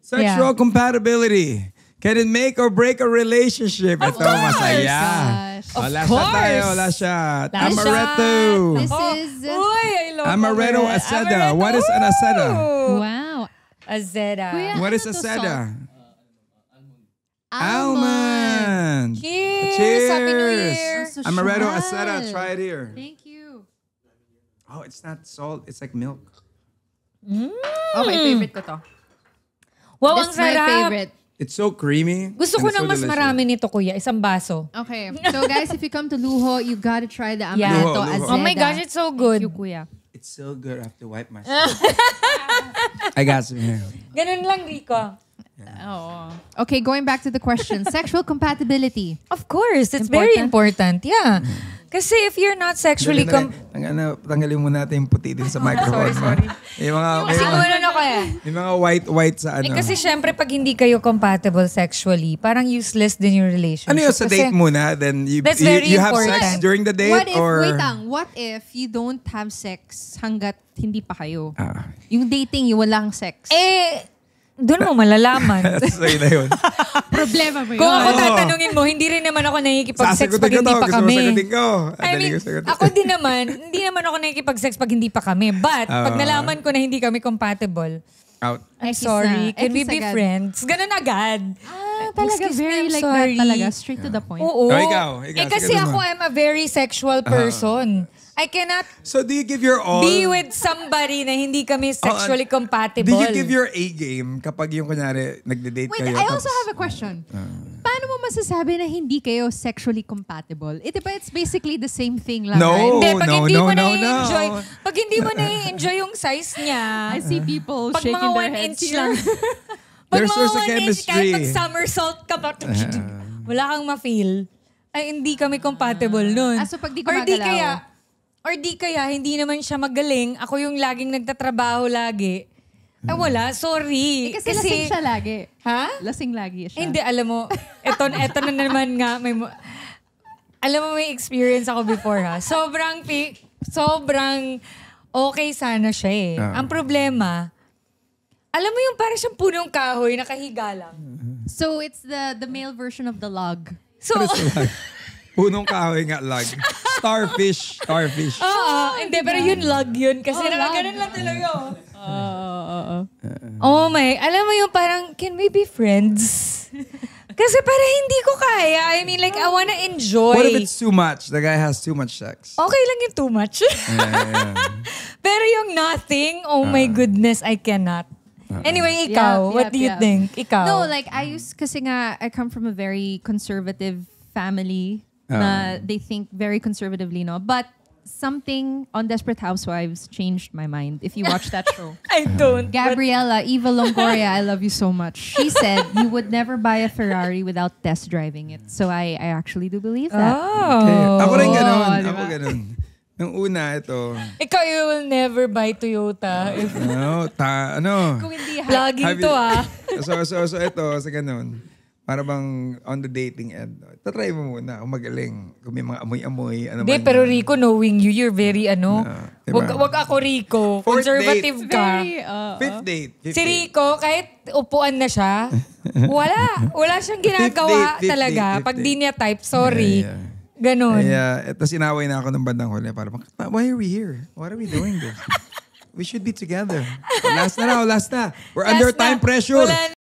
Sexual compatibility. Can it make or break a relationship? Of Ito, course. masaya. Of Last shot tayo, last shot. Amaretto. This is... Uy, I love Amaretto Aceda. What is an Aceda? Wow. Aceda. Kuya, What is ano to, Aceda? Almond. Almond. Cheers! Happy New Year! Social. Amaretto Aceda. Try it here. Thank you. Oh, it's not salt. It's like milk. Okay, favorite ko to. Wow, This ang is my sarap. favorite. It's so creamy. Gusto ko and it's ng so mas delicious. marami nito, kuya. Isang baso. Okay. So guys, if you come to Luho, you gotta try the Yeah. Amaretto Luho. Azeda. Oh my gosh, it's so good. Thank you, kuya. It's so good. I have to wipe myself. I got some here. Ganun lang, Rico. Okay, going back to the question. Sexual compatibility. Of course, it's very important. Yeah. Kasi if you're not sexually... Tanggalin mo natin yung puti din sa microphone. sorry. Yung mga, Kasi ano ko eh. yung mga white sa ano. Kasi syempre pag hindi kayo compatible sexually, parang useless din yung relationship. Ano yun, sa Kasi date muna, then That's very you have sex important. during the date? What if, or... what if you don't have sex hanggat hindi pa kayo? Ah. Yung dating, yung walang sex. Doon mo malalaman. So yun na yun. Problema mo yun. Kung ako tatanungin mo, hindi rin naman ako nakikipag-sex Sasagutin pag ko hindi to. pa Gusto mo kami. sagutin ko. I mean, ako din naman, hindi naman ako nakikipag-sex pag hindi pa kami. But, pag nalaman ko na hindi kami compatible, Out. I'm sorry, can we Ekis be agad. friends? Ganun agad. Talaga, Excuse me, very I'm like sorry. that talaga. Straight to the point. Oo. Oh, ikaw, Kasi sige ako, naman. I'm a very sexual person. I cannot So do you give your all? be with somebody na hindi kami sexually compatible. Do you give your A game kapag yung kunyari nagde-date Wait, kayo? I also have a question. Paano mo masasabi na hindi kayo sexually compatible? Diba it's basically the same thing lang, No. right? Hindi, pag hindi mo no. na-enjoy, pag hindi mo na-enjoy yung size niya, I see people pag shaking mga their 1 heads inch here. lang, pag There's mga a 1 inch, chemistry. kahit mag-somersault ka pa, wala kang ma-feel, ay hindi kami compatible nun. So pag di Or gumagalaw. di kaya, hindi naman siya magaling, ako yung laging nagtatrabaho lagi, ay wala, sorry. Kasi lasing siya lagi. Ha? Lasing lagi siya. Hindi, alam mo, eto na naman nga, alam mo may experience ako before ha. Sobrang okay sana siya eh. Ang problema, alam mo yung parang siyang punong kahoy, nakahiga lang. So it's the male version of the log. So, Punong kahoy nga lag. Starfish. hindi, pero yun log yun. Kasi nakaganon lang talaga. Oh my, alam mo yung parang, can we be friends? Kasi parang hindi ko kaya. I mean, like, I wanna enjoy. What if it's too much? The guy has too much sex. Okay lang yung too much. Yeah. Pero yung nothing, oh my goodness, I cannot. Anyway, ikaw, what do you think? Ikaw? No, like kasi nga, I come from a very conservative family na they think very conservatively, no? But something on Desperate Housewives changed my mind. If you watch that show. I don't. Gabriella, Eva Longoria, I love you so much. She said you would never buy a Ferrari without test driving it. So I actually do believe that. Oh. Ako rin ganun. diba? Ako ganun. Nung una, ito. Ikaw, you will never buy Toyota. If Kung hindi vlogging to So ito, sa ganun. Para bang on the dating end. Tatry mo muna kung magaling. Kung may mga amoy-amoy. Ano Hindi, man pero yan. Rico, knowing you, you're very diba? Wag ako Rico. Fourth Conservative ka. Fifth date. Si Rico, kahit upuan na siya, wala siyang ginagawa Fifth talaga. date. Pag di niya type, sorry. Yeah. Ganon. Ito sinaway na ako ng bandang huli. Para why are we here? What are we doing this? We should be together. Last na. We're under time pressure. Wala